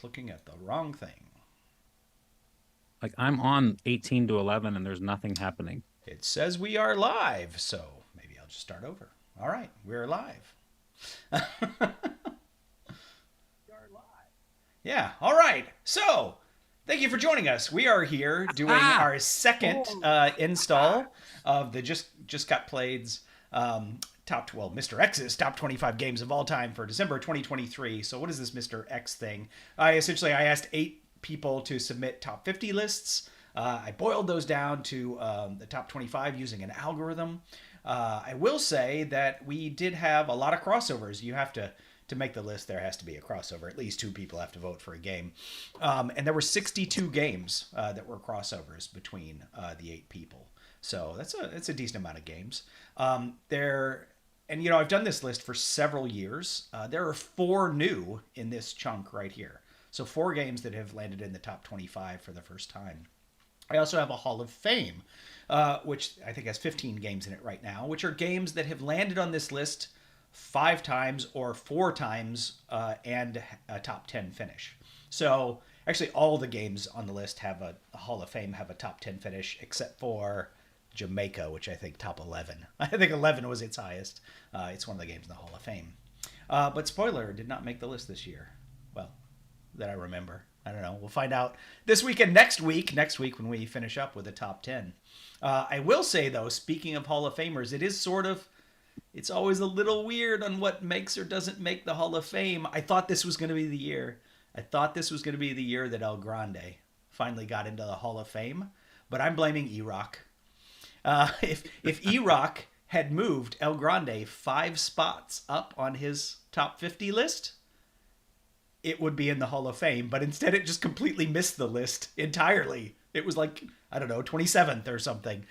just looking at the wrong thing. Like I'm on 18 to 11 and there's nothing happening. It says we are live, so maybe I'll just start over. All right, we're live. Yeah, all right. So, thank you for joining us. We are here doing our second install of the just got played's MrX's top 25 games of all time for December 2023. So, what is this Mr. X thing? I asked 8 people to submit top 50 lists. I boiled those down to the top 25 using an algorithm. I will say that we did have a lot of crossovers. You have to make the list, there has to be a crossover. At least 2 people have to vote for a game. And there were 62 games that were crossovers between the 8 people. So that's a decent amount of games. And I've done this list for several years. There are 4 new in this chunk right here. So 4 games that have landed in the top 25 for the first time. I also have a Hall of Fame, which I think has 15 games in it right now, which are games that have landed on this list 5 times or 4 times and a top 10 finish. So actually all the games on the list have a Hall of Fame have a top 10 finish except for Jamaica, which I think top 11. I think 11 was its highest. It's one of the games in the Hall of Fame. But spoiler, did not make the list this year. Well, that I remember. I don't know. We'll find out this week and next week when we finish up with the top 10. I will say, though, speaking of Hall of Famers, it's always a little weird on what makes or doesn't make the Hall of Fame. I thought this was going to be the year. I thought this was going to be the year that El Grande finally got into the Hall of Fame, but I'm blaming Erock. If Erock had moved El Grande 5 spots up on his top 50 list, it would be in the Hall of Fame, but instead it just completely missed the list entirely. It was like, I don't know, 27th or something.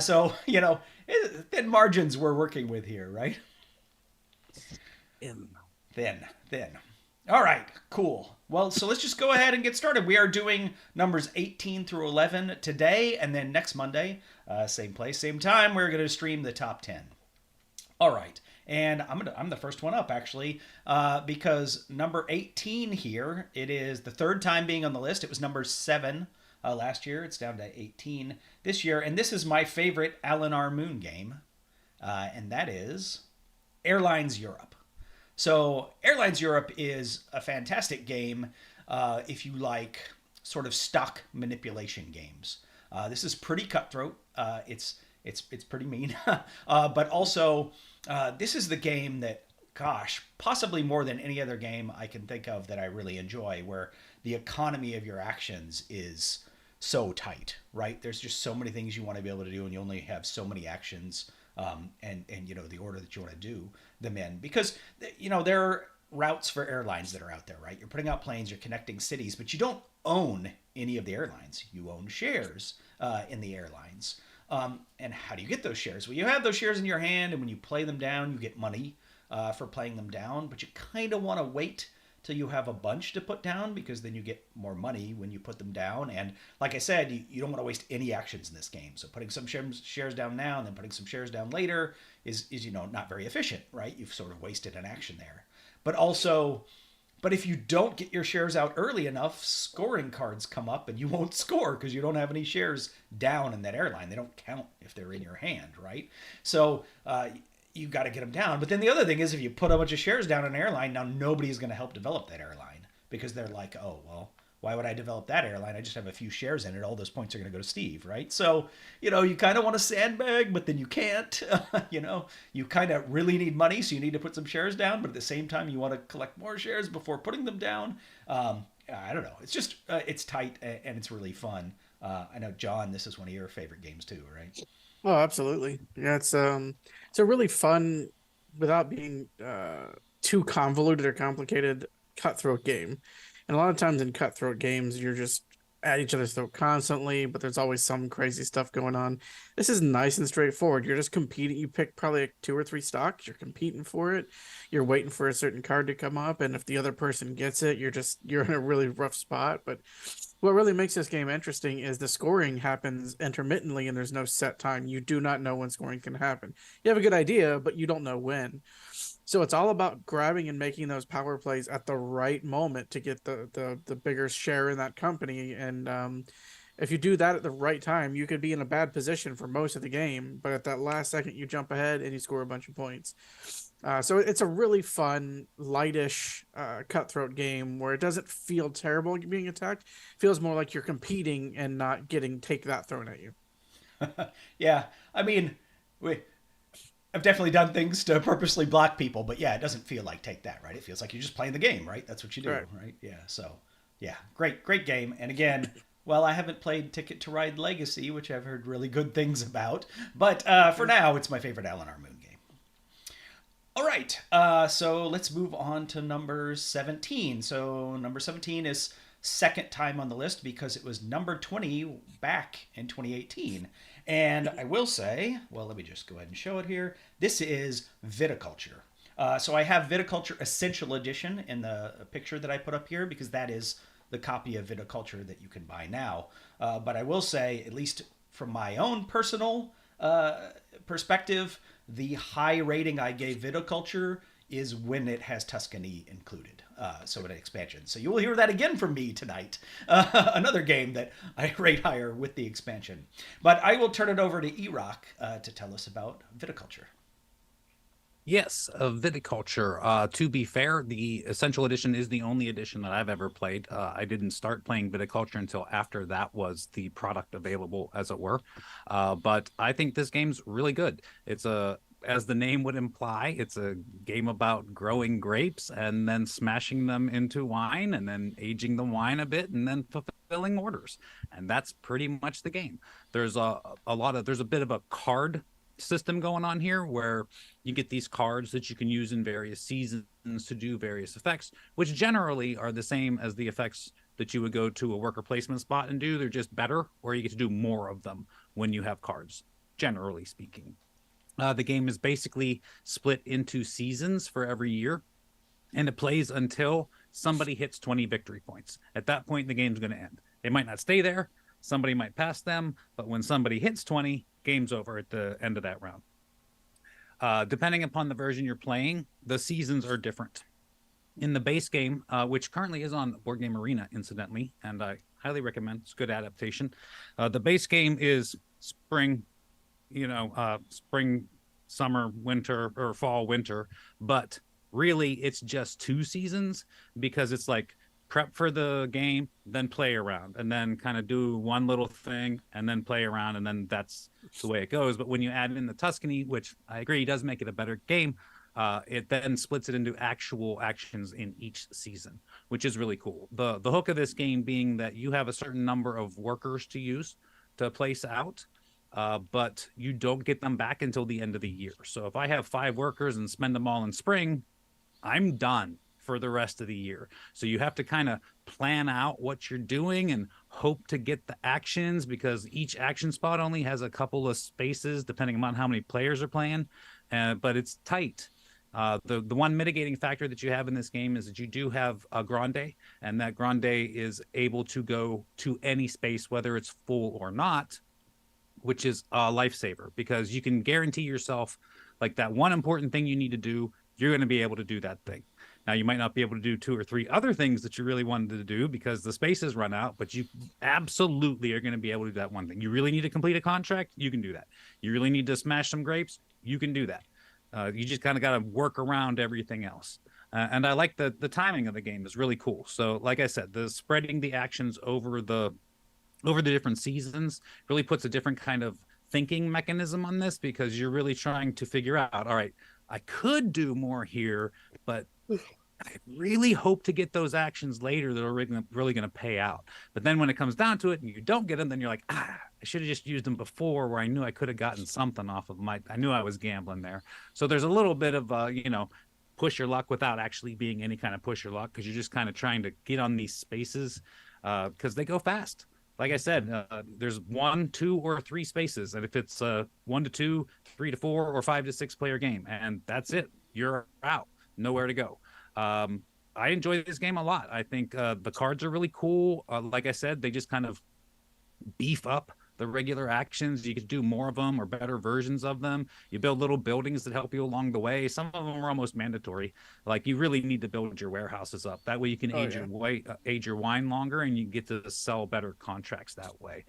So, thin margins we're working with here, right? Thin. All right, cool. Well, so let's just go ahead and get started. We are doing numbers 18 through 11 today, and then next Monday, same place, same time, we're going to stream the top 10. All right. And I'm the first one up, actually, because number 18 here, it is the 3rd time being on the list. It was number 7 last year. It's down to 18 this year. And this is my favorite Alan R. Moon game, and that is Airlines Europe. So Airlines Europe is a fantastic game if you like sort of stock manipulation games. This is pretty cutthroat. It's pretty mean, but also this is the game that, gosh, possibly more than any other game I can think of that I really enjoy, where the economy of your actions is so tight, right? There's just so many things you want to be able to do, and you only have so many actions, and the order that you want to do them in, because there are routes for airlines that are out there, right? You're putting out planes, you're connecting cities, but you don't own any of the airlines. You own shares in the airlines. And how do you get those shares? Well, you have those shares in your hand, and when you play them down, you get money for playing them down. But you kind of want to wait till you have a bunch to put down, because then you get more money when you put them down. And like I said, you don't want to waste any actions in this game. So putting some shares down now and then putting some shares down later is not very efficient, right? You've sort of wasted an action there. But if you don't get your shares out early enough, scoring cards come up and you won't score because you don't have any shares down in that airline. They don't count if they're in your hand, right? So you got to get them down. But then the other thing is, if you put a bunch of shares down in an airline, now nobody's going to help develop that airline, because they're like, oh, well, why would I develop that airline? I just have a few shares in it. All those points are going to go to Steve, right? So, you kind of want to sandbag, but then you can't. You kind of really need money, so you need to put some shares down, but at the same time, you want to collect more shares before putting them down. I don't know. It's just, it's tight, and it's really fun. I know, John, this is one of your favorite games too, right? Oh, absolutely. Yeah, it's a really fun, without being too convoluted or complicated, cutthroat game. And a lot of times in cutthroat games, you're just at each other's throat constantly, but there's always some crazy stuff going on. This is nice and straightforward. You're just competing. You pick probably like 2 or 3 stocks. You're competing for it. You're waiting for a certain card to come up, and if the other person gets it, you're in a really rough spot. But what really makes this game interesting is the scoring happens intermittently, and there's no set time. You do not know when scoring can happen. You have a good idea, but you don't know when. So it's all about grabbing and making those power plays at the right moment to get the bigger share in that company. And if you do that at the right time, you could be in a bad position for most of the game, but at that last second, you jump ahead and you score a bunch of points. So it's a really fun, lightish, cutthroat game where it doesn't feel terrible being attacked. It feels more like you're competing and not getting take that thrown at you. Yeah, I mean, I've definitely done things to purposely block people, but yeah, it doesn't feel like take that, right? It feels like you're just playing the game, right? That's what you do, right? Yeah. So, yeah, great game. And again, well, I haven't played Ticket to Ride Legacy, which I've heard really good things about, but for now, it's my favorite Eleanor Moon game. All right, so let's move on to number 17. So number 17 is second time on the list because it was number 20 back in 2018. And I will say, well, let me just go ahead and show it here. This is Viticulture. So I have Viticulture Essential Edition in the picture that I put up here because that is the copy of Viticulture that you can buy now. But I will say, at least from my own personal perspective, the high rating I gave Viticulture is when it has Tuscany included, so an expansion. So you will hear that again from me tonight. Another game that I rate higher with the expansion. But I will turn it over to Erock to tell us about Viticulture. Yes, Viticulture. To be fair, the Essential Edition is the only edition that I've ever played. I didn't start playing Viticulture until after that was the product available, as it were. But I think this game's really good. It's as the name would imply, it's a game about growing grapes and then smashing them into wine and then aging the wine a bit and then fulfilling orders. And that's pretty much the game. There's there's a bit of a card system going on here where you get these cards that you can use in various seasons to do various effects, which generally are the same as the effects that you would go to a worker placement spot and do. They're just better, or you get to do more of them when you have cards, generally speaking. The game is basically split into seasons for every year, and it plays until somebody hits 20 victory points. At that point, the game's going to end. They might not stay there. Somebody might pass them, but when somebody hits 20, game's over at the end of that round. Depending upon the version you're playing, the seasons are different. In the base game, which currently is on Board Game Arena, incidentally, and I highly recommend, it's a good adaptation. The base game is spring, spring, summer, winter, or fall, winter, but really it's just 2 seasons because it's like prep for the game, then play around, and then kind of do one little thing, and then play around, and then that's the way it goes. But when you add in the Tuscany, which I agree does make it a better game, it then splits it into actual actions in each season, which is really cool. The hook of this game being that you have a certain number of workers to use to place out, but you don't get them back until the end of the year. So if I have 5 workers and spend them all in spring, I'm done for the rest of the year. So you have to kind of plan out what you're doing and hope to get the actions, because each action spot only has a couple of spaces depending on how many players are playing, but it's tight. The one mitigating factor that you have in this game is that you do have a grande, and that grande is able to go to any space, whether it's full or not, which is a lifesaver, because you can guarantee yourself like that one important thing you need to do, you're going to be able to do that thing. Now, you might not be able to do 2 or 3 other things that you really wanted to do because the spaces run out, but you absolutely are going to be able to do that one thing. You really need to complete a contract? You can do that. You really need to smash some grapes? You can do that. You just kind of got to work around everything else. And I like the timing of the game is really cool. So like I said, the spreading the actions over the different seasons really puts a different kind of thinking mechanism on this, because you're really trying to figure out, all right, I could do more here, but I really hope to get those actions later that are really going to pay out. But then when it comes down to it and you don't get them, then you're like, I should have just used them before, where I knew I could have gotten something off of I knew I was gambling there. So there's a little bit of, push your luck without actually being any kind of push your luck, because you're just kind of trying to get on these spaces because they go fast. Like I said, there's 1, 2, or 3 spaces. And if it's 1 to 2, 3 to 4, or 5 to 6 player game, and that's it, you're out, nowhere to go. I enjoy this game a lot. I think the cards are really cool. Like I said, they just kind of beef up the regular actions. You could do more of them or better versions of them. You build little buildings that help you along the way. Some of them are almost mandatory. Like you really need to build your warehouses up. That way you can age your wine longer, and you get to sell better contracts that way.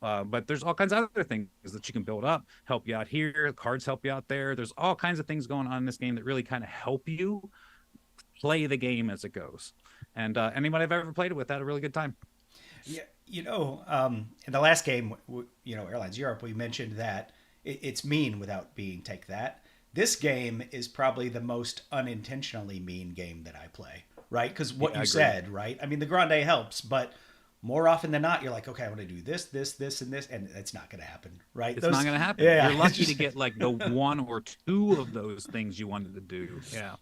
But there's all kinds of other things that you can build up, help you out here. Cards help you out there. There's all kinds of things going on in this game that really kind of help you play the game as it goes. And anybody I've ever played it with had a really good time. Yeah, in the last game, Airlines Europe, we mentioned that it's mean without being take that. This game is probably the most unintentionally mean game that I play, right? Because what you said, right? I mean, the grande helps, but more often than not, you're like, okay, I want to do this, and this, and it's not going to happen, right? It's not going to happen. Yeah, you're lucky to get like the one or two of those things you wanted to do. Yeah.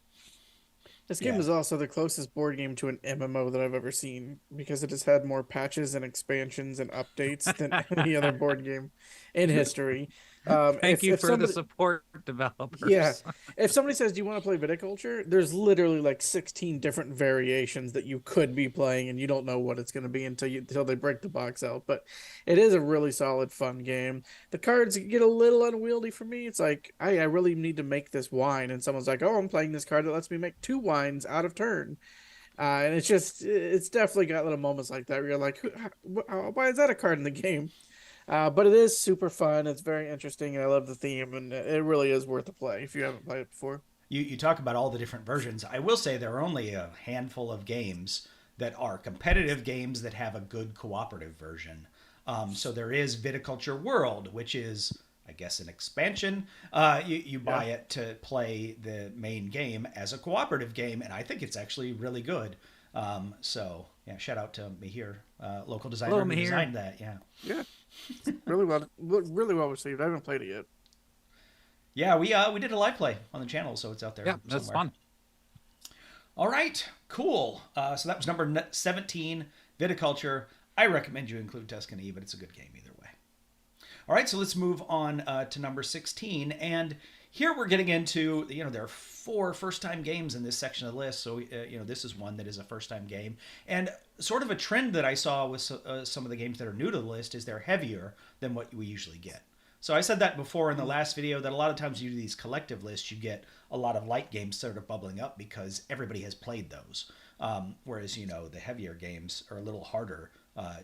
This game is also the closest board game to an MMO that I've ever seen, because it has had more patches and expansions and updates than any other board game in history. Thank you for the support, developers. Yeah. If somebody says, do you want to play Viticulture? There's literally like 16 different variations that you could be playing, and you don't know what it's going to be until they break the box out. But it is a really solid, fun game. The cards get a little unwieldy for me. It's like, I really need to make this wine. And someone's like, oh, I'm playing this card that lets me make 2 wines out of turn. And it's definitely got little moments like that where you're like, why is that a card in the game? But it is super fun. It's very interesting, and I love the theme, and it really is worth a play if you haven't played it before. You talk about all the different versions. I will say there are only a handful of games that are competitive games that have a good cooperative version. So there is Viticulture World, which is, I guess, an expansion. You buy it to play the main game as a cooperative game, and I think it's actually really good. So yeah, shout out to Mihir, local designer who designed that. Yeah, really well received. I haven't played it yet. Yeah, we did a live play on the channel, so it's out there. Yeah, that's fun. All right, cool. So that was number 17, Viticulture. I recommend you include Tuscany, but it's a good game either way. All right, so let's move on to number 16, and here we're getting into, there are 4 first-time games in this section of the list, so, this is one that is a first-time game. And sort of a trend that I saw with some of the games that are new to the list is they're heavier than what we usually get. So I said that before in the last video, that a lot of times you do these collective lists, you get a lot of light games sort of bubbling up because everybody has played those. Whereas, the heavier games are a little harder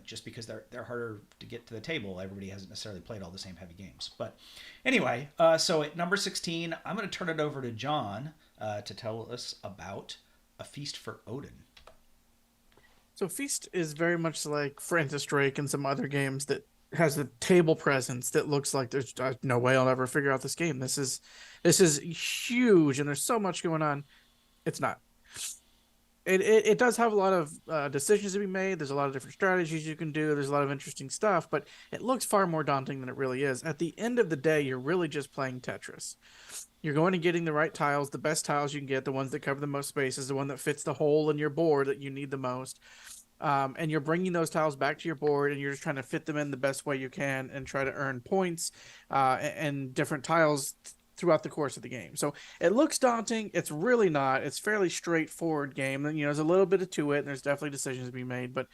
just because they're harder to get to the table. Everybody hasn't necessarily played all the same heavy games. But anyway, so at number 16, I'm going to turn it over to John to tell us about A Feast for Odin. So Feast is very much like Francis Drake and some other games that has the table presence that looks like there's no way I'll ever figure out this game. This is huge, and there's so much going on. It's not. It does have a lot of decisions to be made. There's a lot of different strategies you can do. There's a lot of interesting stuff, but it looks far more daunting than it really is. At the end of the day, you're really just playing Tetris. You're going and getting the right tiles, the best tiles you can get, the ones that cover the most spaces, the one that fits the hole in your board that you need the most. And you're bringing those tiles back to your board, and you're just trying to fit them in the best way you can and try to earn points and different tiles throughout the course of the game. So it looks daunting. It's really not. It's fairly straightforward game. And, there's a little bit to it, and there's definitely decisions to be made. But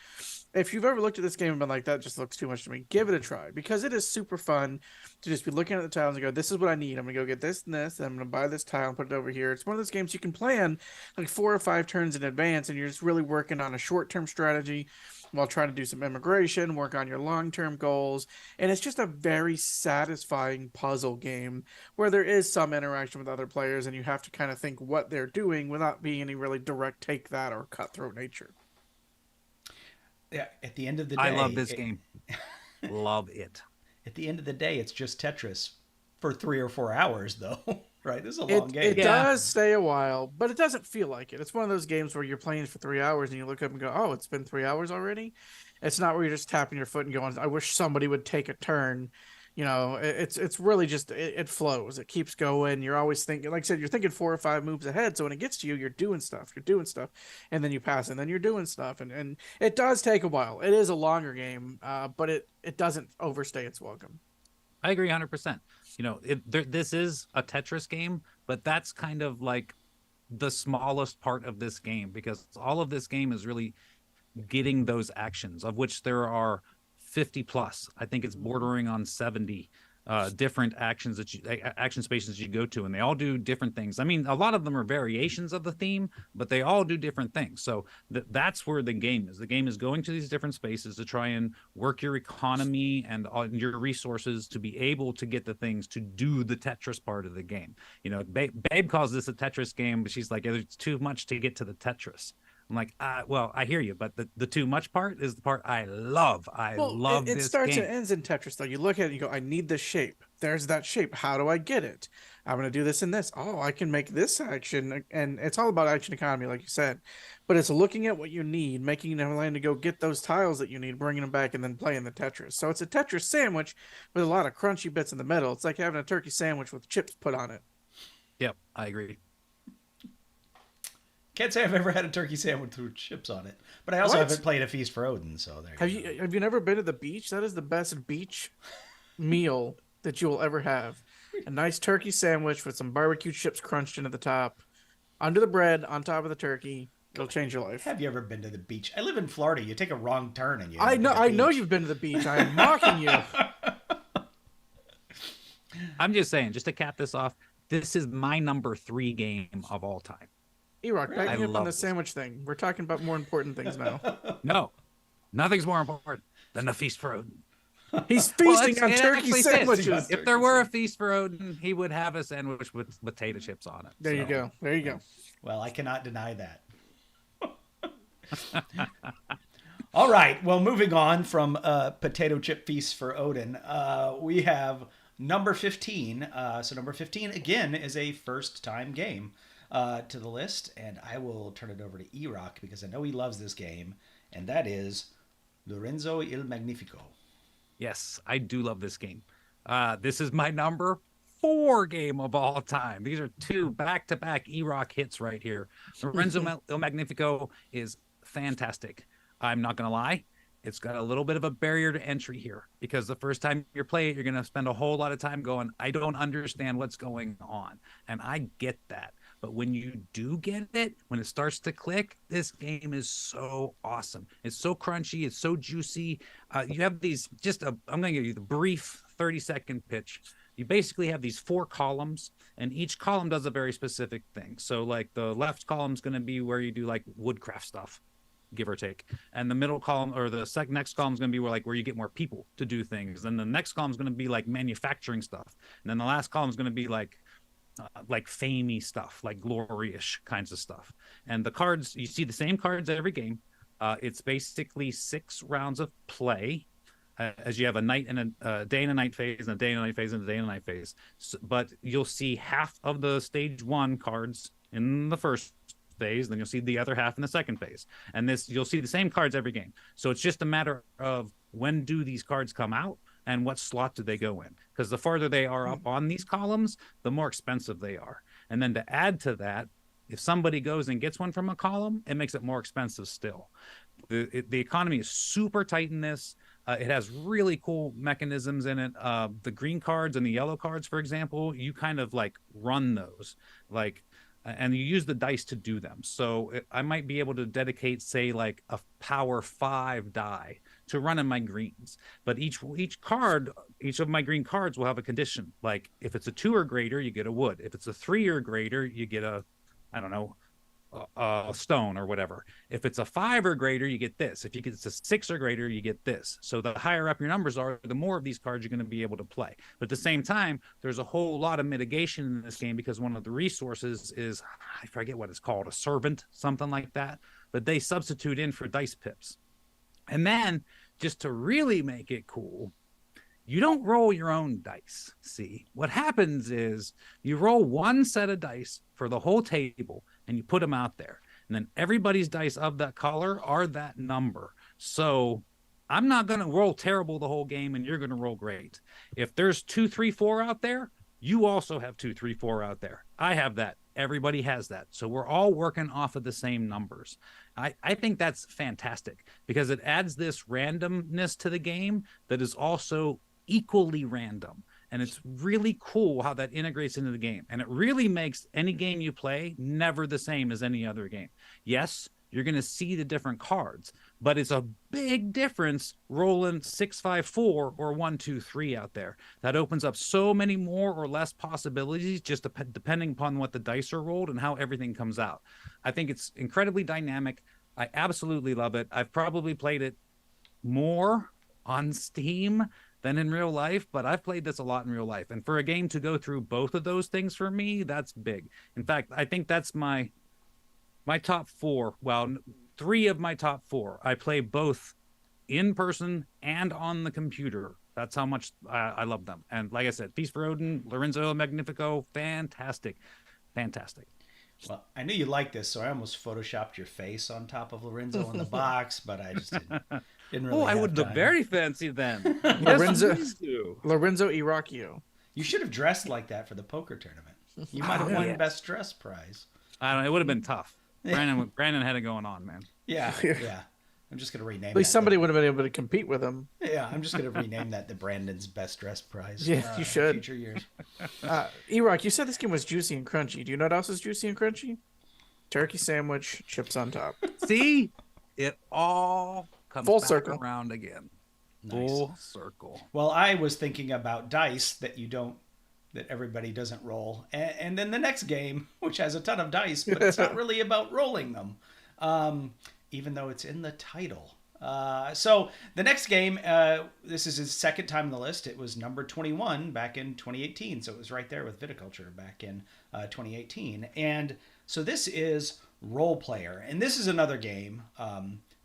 if you've ever looked at this game and been like, that just looks too much to me, give it a try, because it is super fun to just be looking at the tiles and go, this is what I need. I'm going to go get this and this, and I'm going to buy this tile and put it over here. It's one of those games you can plan like 4 or 5 turns in advance, and you're just really working on a short-term strategy while trying to do some immigration, work on your long-term goals. And it's just a very satisfying puzzle game where there is some interaction with other players, and you have to kind of think what they're doing without being any really direct take that or cutthroat nature. Yeah, at the end of the day, I love this game. Love it. At the end of the day, it's just Tetris for 3 or 4 hours, though. Right? This is a long game. It does stay a while, but it doesn't feel like it. It's one of those games where you're playing for 3 hours and you look up and go, oh, it's been 3 hours already. It's not where you're just tapping your foot and going, I wish somebody would take a turn. It's really just, it flows. It keeps going. You're always thinking, like I said, you're thinking 4 or 5 moves ahead. So when it gets to you, you're doing stuff, and then you pass, and then you're doing stuff. And it does take a while. It is a longer game, but it doesn't overstay its welcome. I agree 100%. This is a Tetris game, but that's kind of like the smallest part of this game, because all of this game is really getting those actions, of which there are 50 plus. I think it's bordering on 70 different actions that action spaces you go to, and they all do different things. I mean, a lot of them are variations of the theme, but they all do different things. So that's where the game is. The game is going to these different spaces to try and work your economy and your resources to be able to get the things to do the Tetris part of the game. You know, Babe calls this a Tetris game, but she's like, it's too much to get to the Tetris. I'm like, well, I hear you, but the too much part is the part I love. I love this game. It starts and ends in Tetris, though. You look at it and you go, I need this shape. There's that shape. How do I get it? I'm going to do this and this. Oh, I can make this action. And it's all about action economy, like you said. But it's looking at what you need, making a plan to go get those tiles that you need, bringing them back, and then playing the Tetris. So it's a Tetris sandwich with a lot of crunchy bits in the middle. It's like having a turkey sandwich with chips put on it. Yep, I agree. Can't say I've ever had a turkey sandwich with chips on it, but I also haven't played A Feast for Odin. So there. Have you never been to the beach? That is the best beach meal that you will ever have. A nice turkey sandwich with some barbecue chips crunched into the top, under the bread, on top of the turkey. It'll change your life. Have you ever been to the beach? I live in Florida. You take a wrong turn and you. I know you've been to the beach. I am mocking you. I'm just saying, just to cap this off, this is my number 3 game of all time. Erock, back me up on the sandwich thing. We're talking about more important things now. No, nothing's more important than the Feast for Odin. He's feasting on turkey sandwiches. If there were a Feast for Odin, he would have a sandwich with potato chips on it. There you go. There you go. Well, I cannot deny that. All right. Well, moving on from potato chip Feast for Odin, we have number 15. So number 15, again, is a first-time game. To the list, and I will turn it over to Erock because I know he loves this game, and that is Lorenzo il Magnifico. Yes, I do love this game. This is my number 4 game of all time. These are 2 back-to-back Erock hits right here. Lorenzo il Magnifico is fantastic. I'm not going to lie. It's got a little bit of a barrier to entry here because the first time you play it, you're going to spend a whole lot of time going, I don't understand what's going on. And I get that. But when you do get it, when it starts to click, this game is so awesome. It's so crunchy. It's so juicy. You have these I'm going to give you the brief 30-second pitch. You basically have these 4 columns, and each column does a very specific thing. So like the left column is going to be where you do like woodcraft stuff, give or take. And the middle column or the next column is going to be where you get more people to do things. And the next column is going to be like manufacturing stuff. And then the last column is going to be like famey stuff, like glory-ish kinds of stuff. And the cards, you see the same cards every game. It's basically 6 rounds of play, as you have a night and a day and a night phase, and a day and a night phase, and a day and a night phase. So, but you'll see half of the stage 1 cards in the first phase, then you'll see the other half in the second phase. And you'll see the same cards every game. So it's just a matter of when do these cards come out and what slot do they go in? Because the farther they are up on these columns, the more expensive they are. And then to add to that, if somebody goes and gets one from a column, it makes it more expensive still. The economy is super tight in this. It has really cool mechanisms in it. The green cards and the yellow cards, for example, you kind of like run those. And you use the dice to do them. So I might be able to dedicate, say, like a power 5 die to run in my greens. But each of my green cards will have a condition. Like if it's a 2 or greater, you get a wood. If it's a 3 or greater, you get a stone or whatever. If it's a 5 or greater, you get this. If it's a 6 or greater, you get this. So the higher up your numbers are, the more of these cards you're going to be able to play. But at the same time, there's a whole lot of mitigation in this game because one of the resources is, I forget what it's called, a servant, something like that. But they substitute in for dice pips. And then, just to really make it cool, you don't roll your own dice. See, what happens is you roll one set of dice for the whole table and you put them out there. And then everybody's dice of that color are that number. So I'm not going to roll terrible the whole game and you're going to roll great. If there's 2, 3, 4 out there, you also have 2, 3, 4 out there. I have that. Everybody has that. So we're all working off of the same numbers. I think that's fantastic because it adds this randomness to the game that is also equally random. And it's really cool how that integrates into the game. And it really makes any game you play never the same as any other game. Yes, you're going to see the different cards. But it's a big difference rolling 6-5-4 or 1-2-3 out there. That opens up so many more or less possibilities, just depending upon what the dice are rolled and how everything comes out. I think it's incredibly dynamic. I absolutely love it. I've probably played it more on Steam than in real life, but I've played this a lot in real life. And for a game to go through both of those things for me, that's big. In fact, I think that's my top four. Well, three of my top four. I play both in person and on the computer. That's how much I love them. And like I said, Feast for Odin, Lorenzo, Magnifico, fantastic. Fantastic. Well, I knew you liked this, so I almost photoshopped your face on top of Lorenzo in the box, but I just didn't really. Oh, I have would time. look very fancy then. Lorenzo, Yes, Lorenzo Iraqio. You should have dressed like that for the poker tournament. You might have won best dress prize. I don't know. It would have been tough. Brandon had it going on, man. Yeah, yeah. I'm just gonna rename. At least somebody would have been able to compete with him. Yeah, I'm just gonna rename that the Brandon's best dress prize. Yeah, you should. Future years. Erock, you said this game was juicy and crunchy. Do you know what else is juicy and crunchy? Turkey sandwich, chips on top. See, it all comes Full back circle around again. Nice. Full circle. Well, I was thinking about dice that everybody doesn't roll, and then the next game, which has a ton of dice, but it's not really about rolling them, even though it's in the title. So the next game, this is his second time on the list. It was number 21 back in 2018, so it was right there with Viticulture back in 2018. And so this is Role Player, and this is another game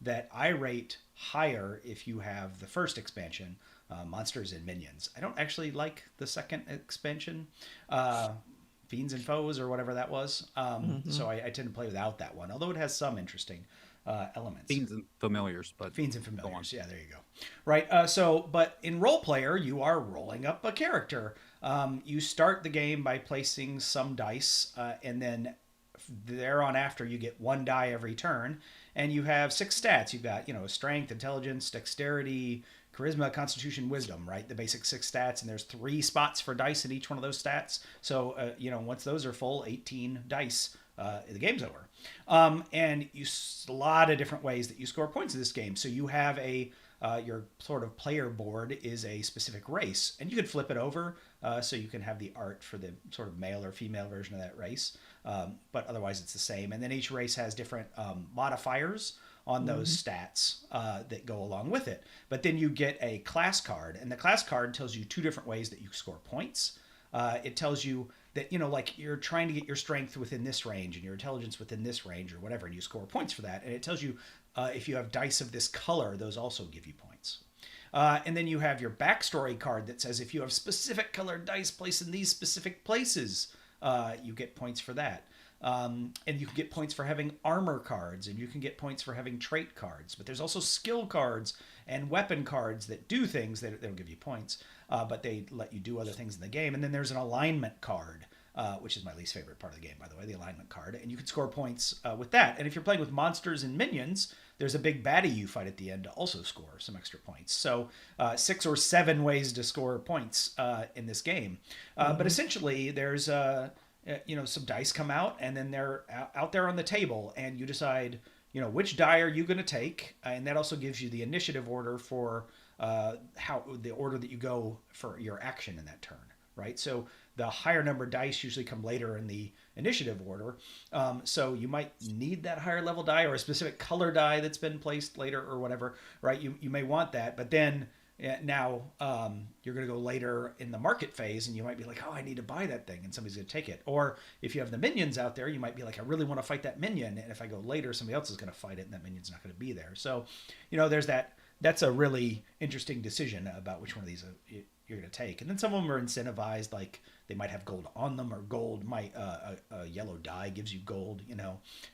that I rate higher if you have the first expansion, Monsters and Minions. I don't actually like the second expansion, Fiends and Foes or whatever that was. So I tend to play without that one, although it has some interesting elements. Fiends and Familiars, but Fiends and Familiars. Yeah, there you go. Right. But in Role Player, you are rolling up a character. You start the game by placing some dice, and then there on after you get one die every turn, and you have 6 stats. You've got strength, intelligence, dexterity, charisma, constitution, wisdom, right? The basic 6 stats, and there's 3 spots for dice in each one of those stats. So once those are full, 18 dice, the game's over. And a lot of different ways that you score points in this game. So you have your sort of player board is a specific race, and you could flip it over so you can have the art for the sort of male or female version of that race. But otherwise it's the same. And then each race has different modifiers on those stats that go along with it. But then you get a class card, and the class card tells you 2 different ways that you score points. It tells you that, like you're trying to get your strength within this range and your intelligence within this range or whatever, and you score points for that. And it tells you if you have dice of this color, those also give you points. And then you have your backstory card that says if you have specific colored dice placed in these specific places, you get points for that. And you can get points for having armor cards, and you can get points for having trait cards. But there's also skill cards and weapon cards that do things. They don't give you points, but they let you do other things in the game. And then there's an alignment card, which is my least favorite part of the game, by the way, the alignment card. And you can score points with that. And if you're playing with monsters and minions, there's a big baddie you fight at the end to also score some extra points. So 6 or 7 ways to score points in this game. But essentially, there's some dice come out, and then they're out there on the table, and you decide which die are you going to take, and that also gives you the initiative order for how the order that you go for your action in that turn, right? So the higher number dice usually come later in the initiative order, so you might need that higher level die or a specific color die that's been placed later or whatever, right? You may want that, but then now you're going to go later in the market phase, and you might be like, oh, I need to buy that thing, and somebody's going to take it. Or if you have the minions out there, you might be like, I really want to fight that minion, and if I go later, somebody else is going to fight it, and that minion's not going to be there. So there's that. That's a really interesting decision about which one of these you're going to take. And then some of them are incentivized, like they might have gold on them, or gold might a yellow die gives you gold,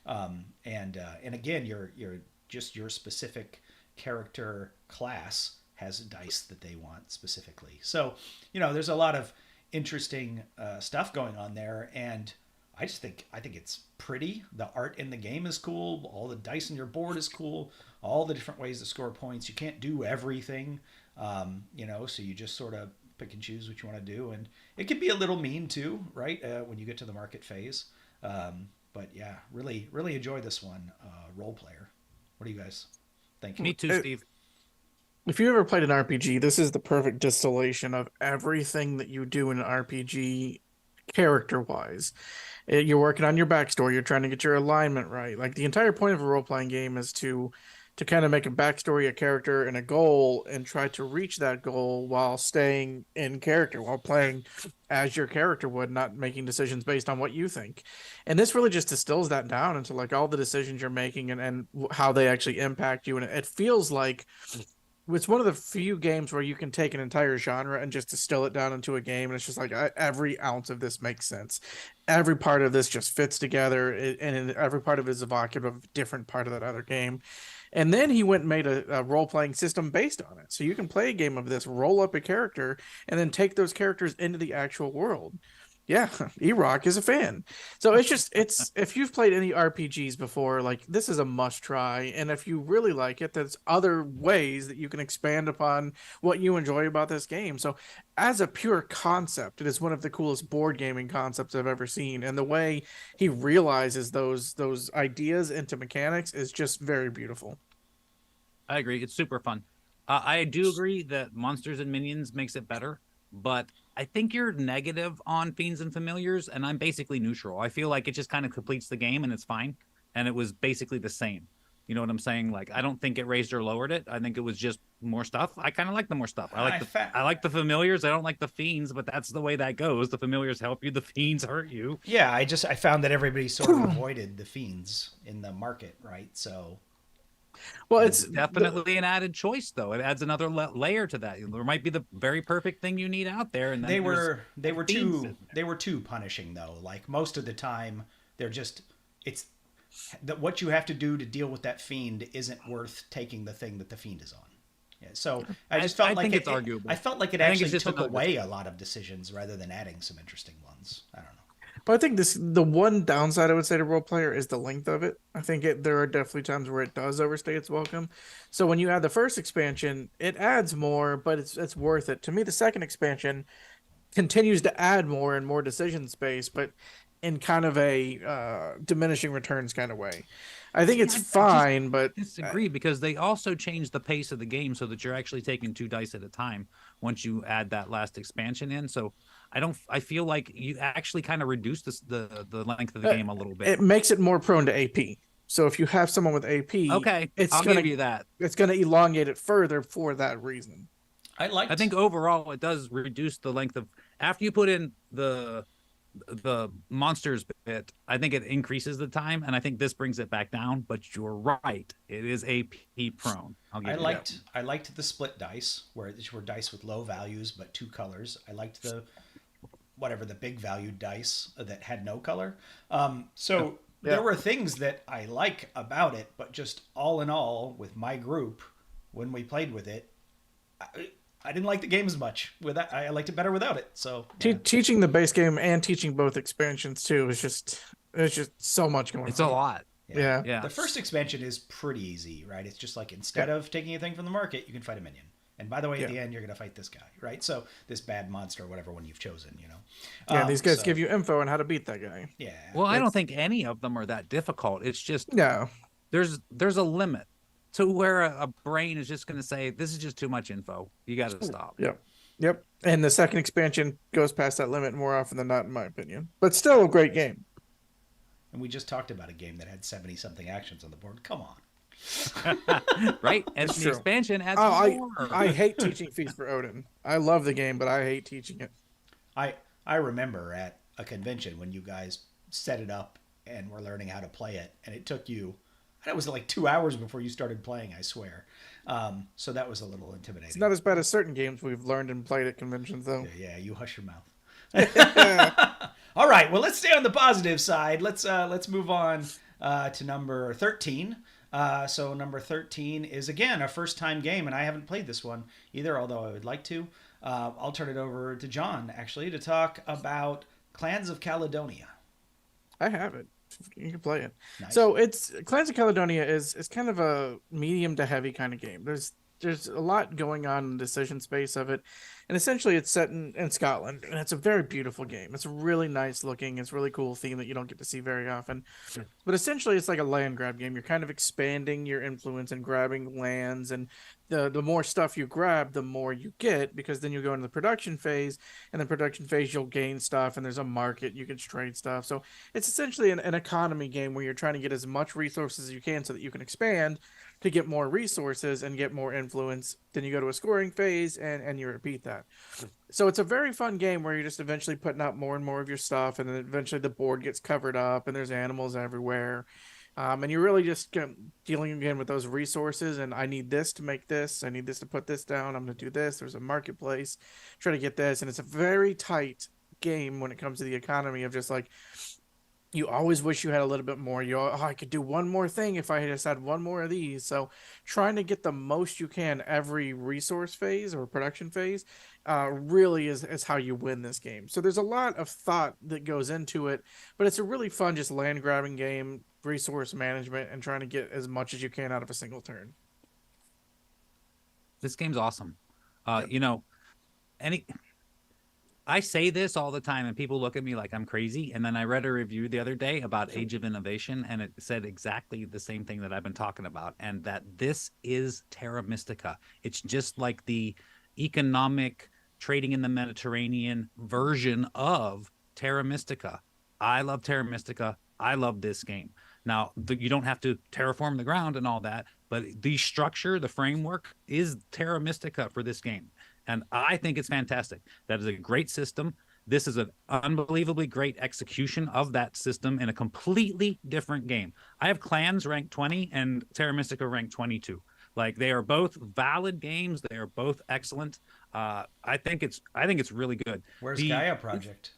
and again, your specific character class has dice that they want specifically. So, there's a lot of interesting stuff going on there, and I think it's pretty. The art in the game is cool. All the dice on your board is cool. All the different ways to score points. You can't do everything, so you just sort of pick and choose what you want to do. And it can be a little mean too, right? When you get to the market phase. But yeah, really enjoy this one. Role player. What do you guys think? Me too, Steve. If you ever played an RPG, this is the perfect distillation of everything that you do in an RPG character-wise. You're working on your backstory, you're trying to get your alignment right. Like the entire point of a role-playing game is to kind of make a backstory, a character, and a goal, and try to reach that goal while staying in character, while playing as your character would, not making decisions based on what you think. And this really just distills that down into like all the decisions you're making and how they actually impact you. And it feels like it's one of the few games where you can take an entire genre and just distill it down into a game, and it's just like every ounce of this makes sense. Every part of this just fits together, and every part of it is evocative of a different part of that other game. And then he went and made a role-playing system based on it. So you can play a game of this, roll up a character, and then take those characters into the actual world. Yeah, Erock is a fan. So it's if you've played any RPGs before, like this is a must try. And if you really like it, there's other ways that you can expand upon what you enjoy about this game. So as a pure concept, it is one of the coolest board gaming concepts I've ever seen. And the way he realizes those ideas into mechanics is just very beautiful. I agree. It's super fun. I do agree that Monsters and Minions makes it better, but I think you're negative on Fiends and Familiars, and I'm basically neutral. I feel like it just kind of completes the game, and it's fine. And it was basically the same. You know what I'm saying? Like, I don't think it raised or lowered it. I think it was just more stuff. I kind of like the more stuff. I like the Familiars. I don't like the Fiends, but that's the way that goes. The Familiars help you. The Fiends hurt you. Yeah, I found that everybody sort of avoided the Fiends in the market, right? So... Well, it's definitely an added choice, though. It adds another layer to that. There might be the very perfect thing you need out there, and then they were too punishing, though. Like most of the time, they're just it's that what you have to do to deal with that fiend isn't worth taking the thing that the fiend is on. Yeah, so I just felt like it's arguable. I felt like it actually took away a lot of decisions rather than adding some interesting ones. I don't know. But I think the one downside I would say to role player is the length of it. I think there are definitely times where it does overstay its welcome. So when you add the first expansion, it adds more, but it's worth it. To me, the second expansion continues to add more and more decision space, but in kind of a diminishing returns kind of way. I think it's fine, but I disagree because they also changed the pace of the game so that you're actually taking 2 dice at a time once you add that last expansion in. So I feel like you actually kind of reduce the length of the game a little bit. It makes it more prone to AP. So if you have someone with AP, okay, I'll give you that. It's going to elongate it further for that reason. I think overall it does reduce the length of after you put in the monsters bit. I think it increases the time, and I think this brings it back down. But you're right; it is AP prone. I liked the split dice where these were dice with low values but 2 colors. I liked the big valued dice that had no color. There were things that I like about it, but just all in all, with my group, when we played with it, I didn't like the game as much. I liked it better without it. So teaching the base game and teaching both expansions too is just so much going on. It's a lot. Yeah. The first expansion is pretty easy, right? It's just like instead of taking a thing from the market, you can fight a minion. And by the way, at the end, you're going to fight this guy, right? So this bad monster, or whatever one you've chosen, you know. Yeah, these guys give you info on how to beat that guy. Yeah. Well, I don't think any of them are that difficult. It's just there's a limit to where a brain is just going to say, this is just too much info. You got to stop. Yep. And the second expansion goes past that limit more often than not, in my opinion. But still a great game. And we just talked about a game that had 70-something actions on the board. Come on. Right? And the expansion adds more. I hate teaching Feast for Odin. I love the game, but I hate teaching it. I remember at a convention when you guys set it up and were learning how to play it, and it took you, it was like 2 hours before you started playing, I swear. So that was a little intimidating. It's not as bad as certain games we've learned and played at conventions, though. Yeah, you hush your mouth. All right, well, let's stay on the positive side. Let's move on to number 13. So number 13 is, again, a first-time game, and I haven't played this one either, although I would like to. I'll turn it over to John, actually, to talk about Clans of Caledonia. I have it. You can play it. Nice. So it's Clans of Caledonia is kind of a medium to heavy kind of game. there's a lot going on in the decision space of it, and essentially it's set in Scotland, and it's a very beautiful game. It's really nice looking. It's a really cool theme that you don't get to see very often. But essentially, it's like a land grab game. You're kind of expanding your influence and grabbing lands, and the more stuff you grab, the more you get, because then you go into the production phase, and the production phase you'll gain stuff, and there's a market you can trade stuff. So it's essentially an economy game where you're trying to get as much resources as you can so that you can expand to get more resources and get more influence. Then you go to a scoring phase and you repeat that. So it's a very fun game where you're just eventually putting out more and more of your stuff, and then eventually the board gets covered up and there's animals everywhere. And you're really just dealing again with those resources. And I need this to make this. I need this to put this down. I'm going to do this. There's a marketplace. Try to get this. And it's a very tight game when it comes to the economy of just like, you always wish you had a little bit more. I could do one more thing if I just had one more of these. So trying to get the most you can every resource phase or production phase really is how you win this game. So there's a lot of thought that goes into it, but it's a really fun just land grabbing game, resource management, and trying to get as much as you can out of a single turn. This game's awesome. Yep. You know, I say this all the time and people look at me like I'm crazy. And then I read a review the other day about Age of Innovation, and it said exactly the same thing that I've been talking about, and that this is Terra Mystica. It's just like the economic trading in the Mediterranean version of Terra Mystica. I love Terra Mystica. I love this game. Now, you don't have to terraform the ground and all that, but the structure, the framework is Terra Mystica for this game. And I think it's fantastic. That is a great system. This is an unbelievably great execution of that system in a completely different game. I have Clans ranked 20 and Terra Mystica ranked 22. Like, they are both valid games. They are both excellent. I think it's really good. Where's Gaia Project?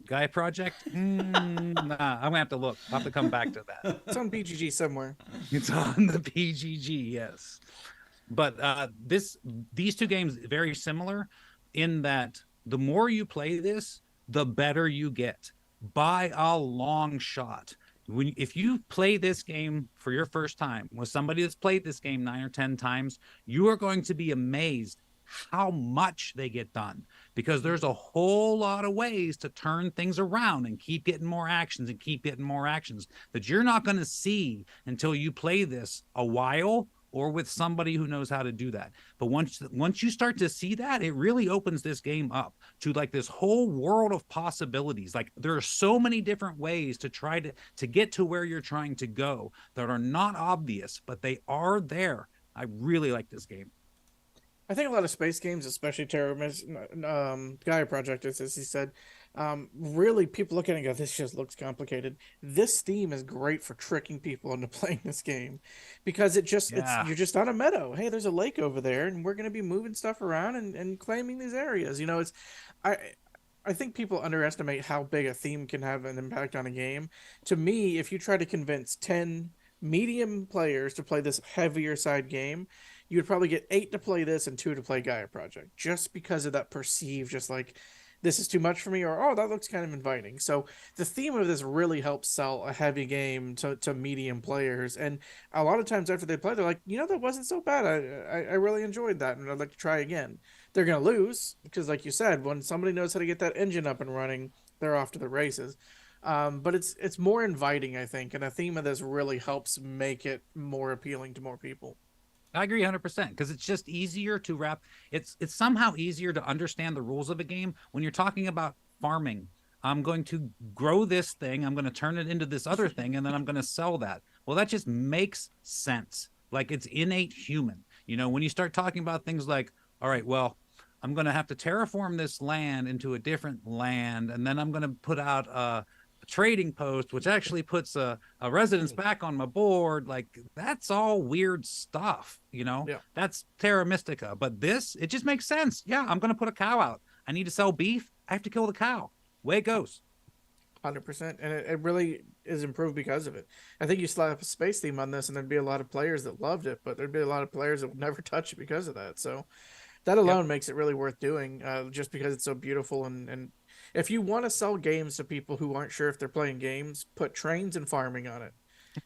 Gaia Project? Nah, I'm gonna have to look. I'll have to come back to that. It's on BGG somewhere. It's on the BGG, yes. But these two games very similar in that the more you play this, the better you get by a long shot. If you play this game for your first time with somebody that's played this game 9 or 10 times, you are going to be amazed how much they get done, because there's a whole lot of ways to turn things around and keep getting more actions that you're not going to see until you play this a while or with somebody who knows how to do that. But once you start to see that, it really opens this game up to like this whole world of possibilities. Like, there are so many different ways to try to get to where you're trying to go that are not obvious, but they are there. I really like this game. I think a lot of space games, especially Gaia Project, as he said, really people look at it and go, this just looks complicated. This theme is great for tricking people into playing this game, because you're just on a meadow. Hey, there's a lake over there, and we're going to be moving stuff around and claiming these areas. You know, I think people underestimate how big a theme can have an impact on a game. To me, if you try to convince 10 medium players to play this heavier side game, you would probably get 8 to play this and 2 to play Gaia Project, just because of that perceived, just like, this is too much for me, or, oh, that looks kind of inviting. So the theme of this really helps sell a heavy game to medium players. And a lot of times after they play, they're like, that wasn't so bad. I really enjoyed that, and I'd like to try again. They're going to lose, because like you said, when somebody knows how to get that engine up and running, they're off to the races. But it's more inviting, I think, and the theme of this really helps make it more appealing to more people. I agree 100%, because it's just easier to wrap. It's somehow easier to understand the rules of a game when you're talking about farming. I'm going to grow this thing, I'm going to turn it into this other thing, and then I'm going to sell that. Well, that just makes sense. Like, it's innate human. When you start talking about things like, all right, well, I'm going to have to terraform this land into a different land, and then I'm going to put out a trading post, which actually puts a residence back on my board. Like, that's all weird stuff, Yeah. That's Terra Mystica. But this, it just makes sense. Yeah, I'm going to put a cow out. I need to sell beef. I have to kill the cow. Way it goes. 100%. And it really is improved because of it. I think you slap a space theme on this, and there'd be a lot of players that loved it, but there'd be a lot of players that would never touch it because of that. So that alone makes it really worth doing, just because it's so beautiful. And if you want to sell games to people who aren't sure if they're playing games, put trains and farming on it.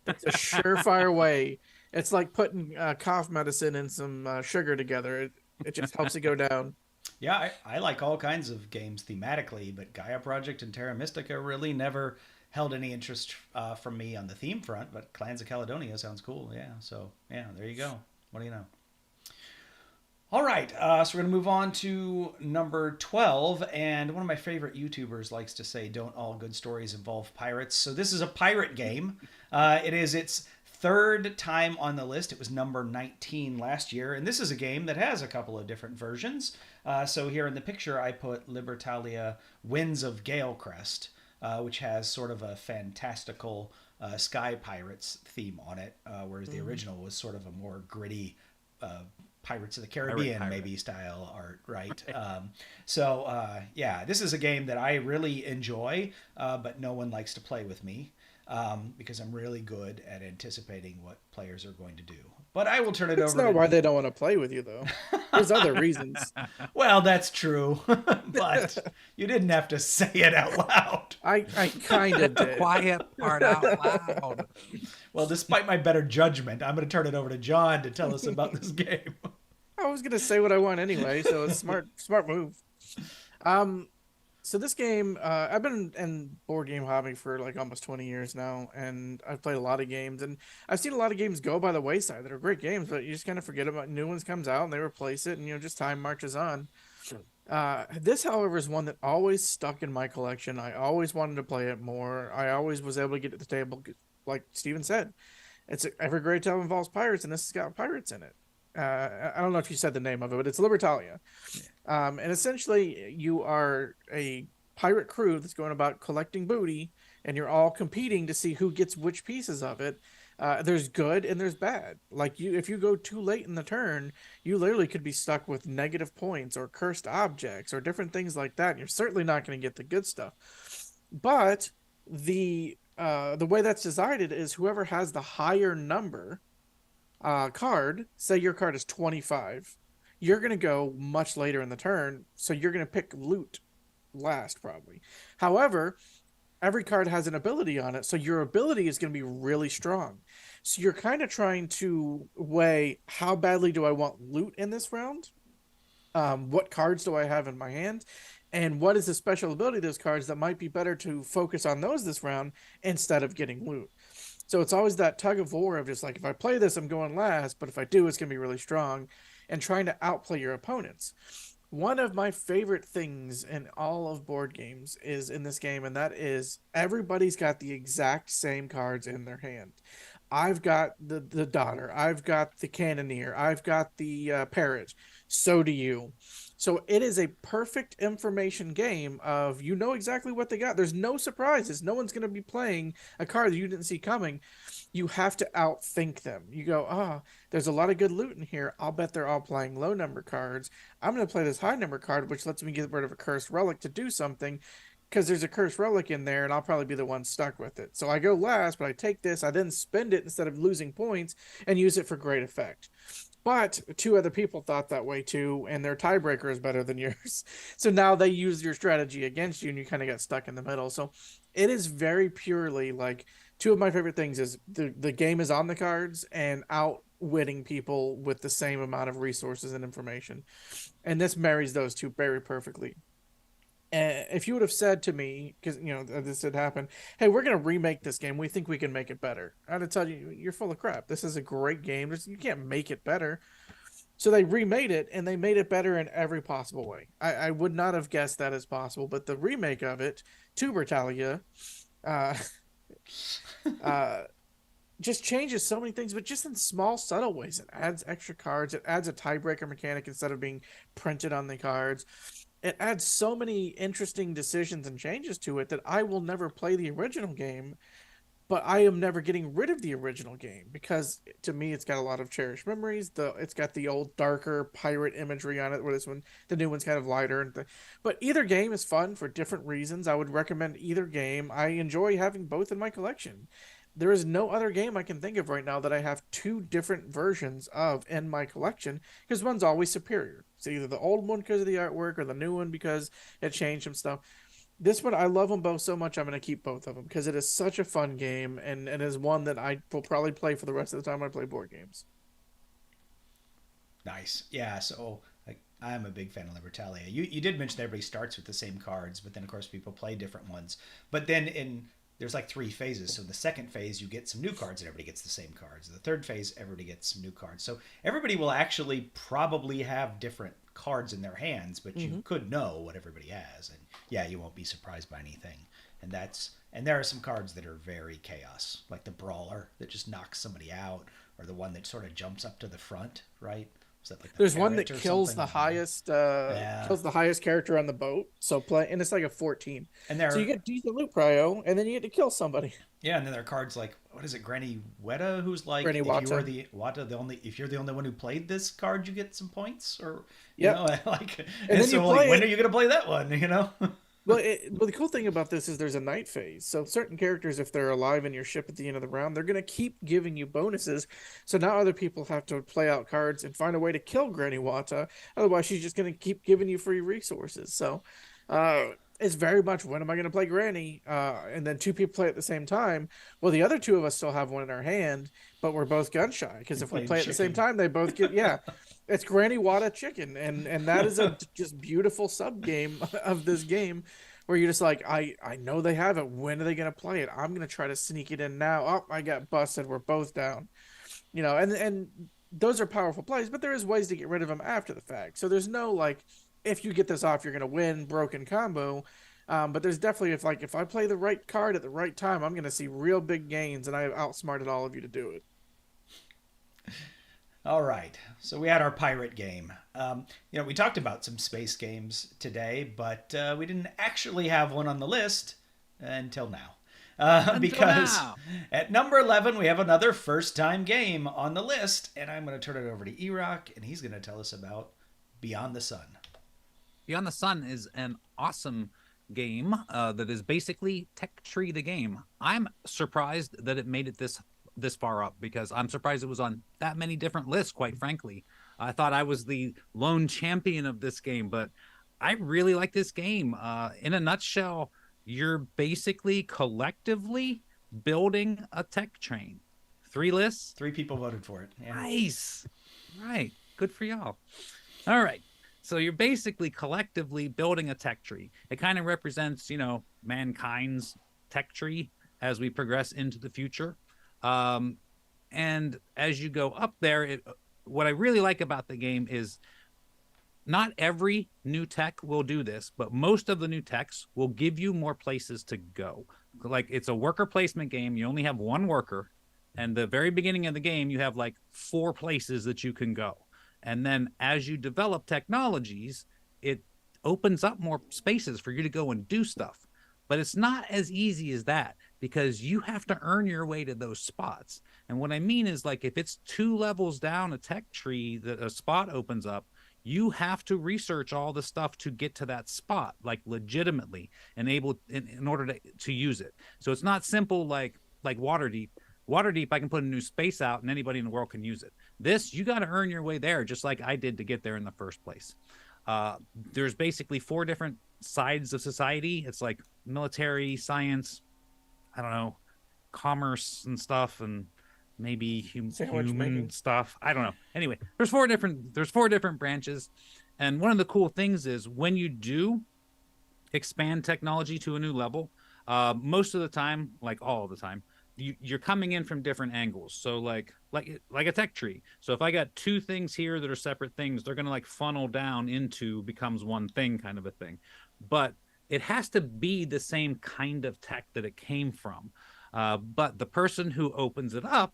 It's a surefire way. It's like putting cough medicine and some sugar together. It just helps it go down. Yeah, I like all kinds of games thematically, but Gaia Project and Terra Mystica really never held any interest from me on the theme front. But Clans of Caledonia sounds cool. Yeah, so yeah, there you go. What do you know? All right, so we're going to move on to number 12. And one of my favorite YouTubers likes to say, don't all good stories involve pirates. So this is a pirate game. It is its third time on the list. It was number 19 last year. And this is a game that has a couple of different versions. So here in the picture, I put Libertalia Winds of Galecrest, which has sort of a fantastical Sky Pirates theme on it, whereas the original was sort of a more gritty Pirates of the Caribbean maybe style art, right? Yeah, this is a game that I really enjoy, but no one likes to play with me because I'm really good at anticipating what players are going to do. But I will turn it over. That's not why they don't want to play with you, though. There's other reasons. Well, that's true, but you didn't have to say it out loud. I kind of did. Quiet part out loud. Well, despite my better judgment, I'm going to turn it over to John to tell us about this game. I was gonna say what I want anyway, so it's smart move. So this game, I've been in board game hobby for like almost 20 years now, and I've played a lot of games, and I've seen a lot of games go by the wayside that are great games, but you just kind of forget about new ones comes out and they replace it, and just time marches on. This, however, is one that always stuck in my collection. I always wanted to play it more. I always was able to get to the table, like Steven said. It's every great tale involves pirates, and this has got pirates in it. I don't know if you said the name of it, but it's Libertalia. And essentially you are a pirate crew that's going about collecting booty, and you're all competing to see who gets which pieces of it. There's good and there's bad. Like if you go too late in the turn, you literally could be stuck with negative points or cursed objects or different things like that. And you're certainly not going to get the good stuff. But the way that's decided is whoever has the higher number card, say your card is 25, you're going to go much later in the turn, so you're going to pick loot last probably. However, every card has an ability on it, so your ability is going to be really strong. So you're kind of trying to weigh, how badly do I want loot in this round? What cards do I have in my hand? And what is the special ability of those cards that might be better to focus on those this round instead of getting loot? So it's always that tug of war of just like, if I play this, I'm going last, but if I do, it's going to be really strong, and trying to outplay your opponents. One of my favorite things in all of board games is in this game, and that is everybody's got the exact same cards in their hand. I've got the daughter, I've got the cannoneer, I've got the parrot. So do you. So it is a perfect information game of exactly what they got. There's no surprises. No one's going to be playing a card that you didn't see coming. You have to outthink them. You go, there's a lot of good loot in here. I'll bet they're all playing low number cards. I'm going to play this high number card, which lets me get rid of a cursed relic to do something, because there's a cursed relic in there, and I'll probably be the one stuck with it. So I go last, but I take this. I then spend it instead of losing points and use it for great effect. But two other people thought that way too, and their tiebreaker is better than yours. So now they use your strategy against you, and you kind of got stuck in the middle. So it is very purely like, two of my favorite things is the game is on the cards and outwitting people with the same amount of resources and information. And this marries those two very perfectly. If you would have said to me, because this had happened, hey, we're going to remake this game, we think we can make it better, I'd have told you, you're full of crap. This is a great game. You can't make it better. So they remade it, and they made it better in every possible way. I would not have guessed that as possible, but the remake of it, Libertalia, just changes so many things, but just in small, subtle ways. It adds extra cards. It adds a tiebreaker mechanic instead of being printed on the cards. It adds so many interesting decisions and changes to it that I will never play the original game, but I am never getting rid of the original game, because to me, it's got a lot of cherished memories. It's got the old darker pirate imagery on it, where the new one's kind of lighter. But either game is fun for different reasons. I would recommend either game. I enjoy having both in my collection. There is no other game I can think of right now that I have two different versions of in my collection, because one's always superior. It's either the old one because of the artwork or the new one because it changed some stuff. This one, I love them both so much. I'm going to keep both of them because it is such a fun game, and is one that I will probably play for the rest of the time I play board games. Nice. Yeah. So like, I'm a big fan of Libertalia. You did mention everybody starts with the same cards, but then of course people play different ones. But then there's like 3 phases. So the second phase, you get some new cards and everybody gets the same cards. The third phase, everybody gets some new cards. So everybody will actually probably have different cards in their hands, but you could know what everybody has. And yeah, you won't be surprised by anything. And there are some cards that are very chaos, like the Brawler that just knocks somebody out, or the one that sort of jumps up to the front, right? Is that like the There's one that Parrot or kills something? the highest kills the highest character on the boat. So and it's like a 14. And So you get decent loot prio, and then you get to kill somebody. yeah, and then there are cards like, what is it, Granny Weta, who's like, Granny if you Wata. are the Wata, if you're the only one who played this card, you get some points, or Yep. you know, like, and, then you so like, play when it- are you gonna play that one? You know? Well, the cool thing about this is there's a night phase. So certain characters, if they're alive in your ship at the end of the round, they're going to keep giving you bonuses. So now other people have to play out cards and find a way to kill Granny Wata. Otherwise, she's just going to keep giving you free resources. So it's very much, when am I going to play Granny? And then 2 people play at the same time. Well, the other 2 of us still have one in our hand, but we're both gun shy. Because if we playing play at the same chicken. time, they both get, yeah. It's Granny Wata Chicken, and that is a just beautiful sub game of this game, where you're just like, I know they have it. When are they gonna play it? I'm gonna try to sneak it in now. Oh, I got busted. We're both down. You know, and those are powerful plays, but there is ways to get rid of them after the fact. So there's no like, if you get this off, you're gonna win broken combo. But there's definitely, if I play the right card at the right time, I'm gonna see real big gains, and I have outsmarted all of you to do it. All right, so we had our pirate game. We talked about some space games today, but we didn't actually have one on the list until now. Because now. at number 11, we have another first-time game on the list, and I'm going to turn it over to Erock, and he's going to tell us about Beyond the Sun. Beyond the Sun is an awesome game that is basically Tech Tree the game. I'm surprised that it made it this far up, because I'm surprised it was on that many different lists, quite frankly. I thought I was the lone champion of this game, but I really like this game. In a nutshell, you're basically collectively building a tech train. 3 lists. 3 people voted for it. Yeah. Nice. Right. Good for y'all. All right. So you're basically collectively building a tech tree. It kind of represents, mankind's tech tree as we progress into the future. And as you go up there, what I really like about the game is not every new tech will do this, but most of the new techs will give you more places to go. Like, it's a worker placement game. You only have 1 worker, and the very beginning of the game, you have like 4 places that you can go. And then as you develop technologies, it opens up more spaces for you to go and do stuff. But it's not as easy as that, because you have to earn your way to those spots. And what I mean is, like, if it's 2 levels down a tech tree that a spot opens up, you have to research all the stuff to get to that spot, like legitimately, and able in order to use it. So it's not simple like Waterdeep. Waterdeep, I can put a new space out and anybody in the world can use it. This, you got to earn your way there, just like I did to get there in the first place. There's basically 4 different sides of society. It's like military, science, I don't know, commerce and stuff, and maybe human stuff. I don't know. Anyway, there's 4 different branches, and one of the cool things is when you do expand technology to a new level, most of the time, like all the time, you're coming in from different angles. So like a tech tree. So if I got 2 things here that are separate things, they're going to like funnel down into becomes one thing, kind of a thing. But it has to be the same kind of tech that it came from. But the person who opens it up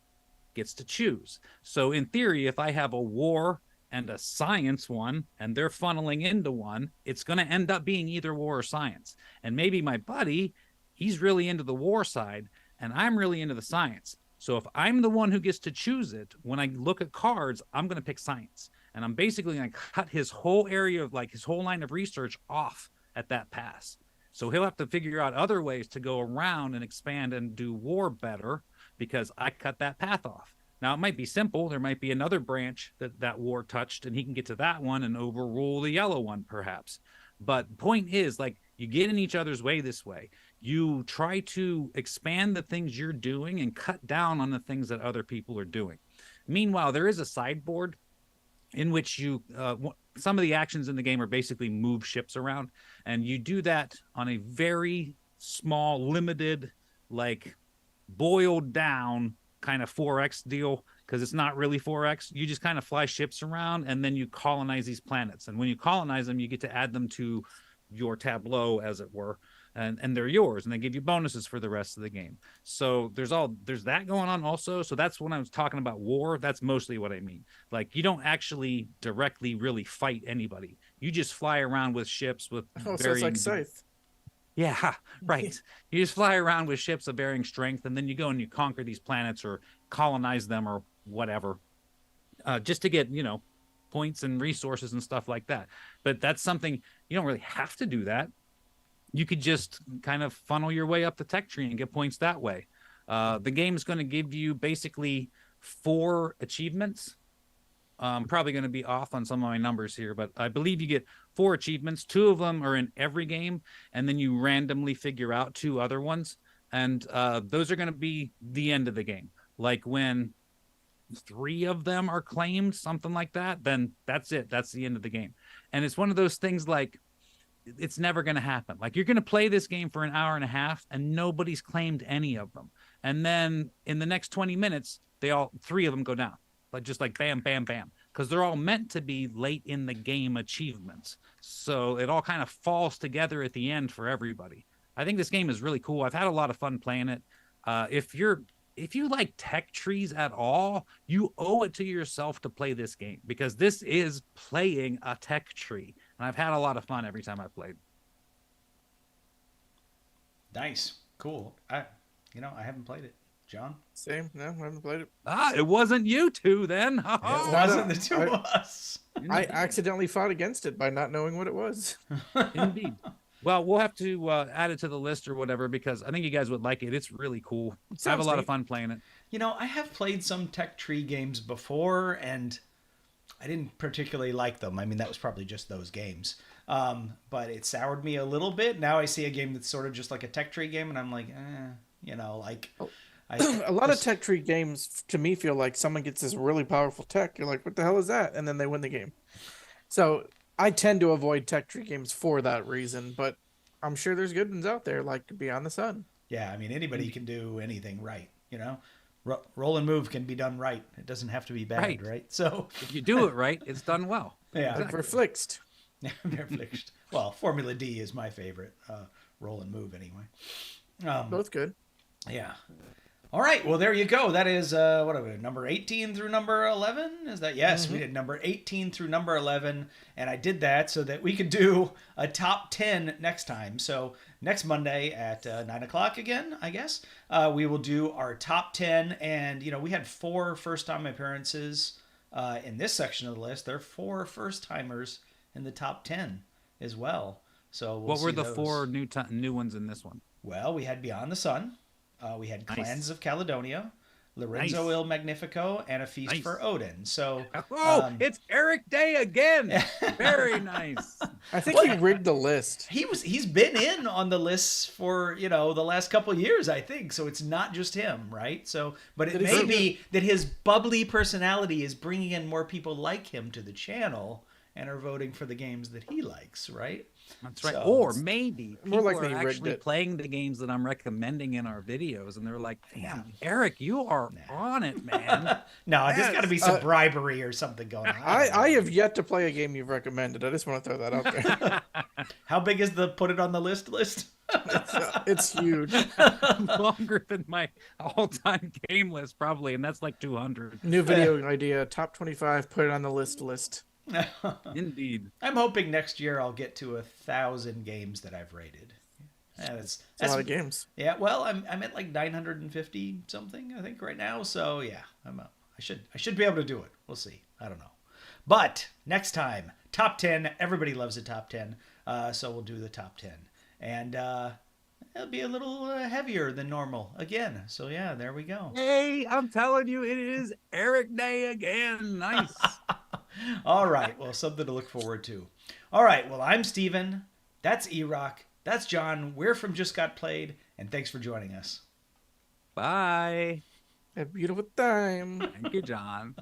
gets to choose. So in theory, if I have a war and a science one, and they're funneling into one, it's going to end up being either war or science. And maybe my buddy, he's really into the war side, and I'm really into the science. So if I'm the one who gets to choose it, when I look at cards, I'm going to pick science. And I'm basically going to cut his whole area of, like, his whole line of research off at that pass. So he'll have to figure out other ways to go around and expand and do war better, because I cut that path off. Now, it might be simple. There might be another branch that war touched, and he can get to that one and overrule the yellow one, perhaps. But point is, like, You get in each other's way this way. You try to expand the things you're doing and cut down on the things that other people are doing. Meanwhile, there is a sideboard in which you some of the actions in the game are basically move ships around, and you do that on a very small, limited, like boiled down kind of 4X deal, because it's not really 4X. You just kind of fly ships around and then you colonize these planets, and when you colonize them, you get to add them to your tableau, as it were, and they're yours, and they give you bonuses for the rest of the game. So there's that going on also. So that's when I was talking about war, that's mostly what I mean. Like, you don't actually directly really fight anybody. You just fly around with ships with so it's like Scythe. Yeah, right. You just fly around with ships of varying strength, and then you go and you conquer these planets or colonize them or whatever, just to get, points and resources and stuff like that. But that's something you don't really have to do that. You could just kind of funnel your way up the tech tree and get points that way. The game is going to give you basically 4 achievements. I'm probably going to be off on some of my numbers here, but I believe you get 4 achievements. 2 of them are in every game, and then you randomly figure out 2 other ones. And those are going to be the end of the game. Like when 3 of them are claimed, something like that, then that's it. That's the end of the game. And it's one of those things like, it's never going to happen. Like, you're going to play this game for an hour and a half and nobody's claimed any of them. And then in the next 20 minutes, 3 of them go down. Like, just like bam, bam, bam. Because they're all meant to be late in the game achievements. So it all kind of falls together at the end for everybody. I think this game is really cool. I've had a lot of fun playing it. If you like tech trees at all, you owe it to yourself to play this game, because this is playing a tech tree. And I've had a lot of fun every time I've played. Nice. Cool. I haven't played it. John? Same. No, I haven't played it. It wasn't you two then. It wasn't the two of us. I accidentally fought against it by not knowing what it was. Indeed. Well, we'll have to add it to the list or whatever, because I think you guys would like it. It's really cool. I have a lot of fun playing it. I have played some tech tree games before, and I didn't particularly like them. I mean, that was probably just those games. But it soured me a little bit. Now I see a game that's sort of just like a tech tree game, and I'm like, a lot of tech tree games to me feel like someone gets this really powerful tech. You're like, what the hell is that? And then they win the game. So I tend to avoid tech tree games for that reason, but I'm sure there's good ones out there, like Beyond the Sun. Yeah, I mean, anybody can do anything right, Roll and move can be done right. It doesn't have to be bad, right? So if you do it right, it's done well. Yeah. Like Verflixt. Yeah, Verflixt. Well, Formula D is my favorite. Roll and move, anyway. Both good. Yeah. All right. Well, there you go. That is, what are we, number 18 through number 11? Is that? Yes, we did number 18 through number 11. And I did that so that we could do a top 10 next time. So next Monday at 9 o'clock again, I guess, we will do our top 10. And, we had 4 first-time appearances in this section of the list. There are 4 first-timers in the top 10 as well. So what were the 4 new ones in this one? Well, we had Beyond the Sun. We had Clans of Caledonia, Lorenzo Il Magnifico, and A Feast for Odin. So, it's Eric Day again. Very nice. I think he rigged the list. He's been in on the lists for the last couple of years, I think. So it's not just him, right? So, but it may be that his bubbly personality is bringing in more people like him to the channel and are voting for the games that he likes, right? That's right. So, or maybe people more likely are actually playing the games that I'm recommending in our videos, and they're like, damn, Eric, you are on it, man. No, there's got to be some bribery or something going on. I have yet to play a game you've recommended. I just want to throw that out there. How big is the put it on the list? It's huge. Longer than my all-time game list, probably, and that's like 200. New video idea, top 25, put it on the list. Indeed. I'm hoping next year I'll get to 1,000 games that I've rated. That's a lot of games. Yeah, well, I'm at like 950 something, I think, right now. So yeah, I should be able to do it. We'll see. I don't know. But next time, top 10. Everybody loves a top 10. So we'll do the top 10, and it'll be a little heavier than normal again. So yeah, there we go. Hey, I'm telling you, it is Eric Day again. Nice. All right. Well, something to look forward to. All right. Well, I'm Steven. That's Erock. That's John. We're from Just Got Played, and thanks for joining us. Bye. Have a beautiful time. Thank you, John.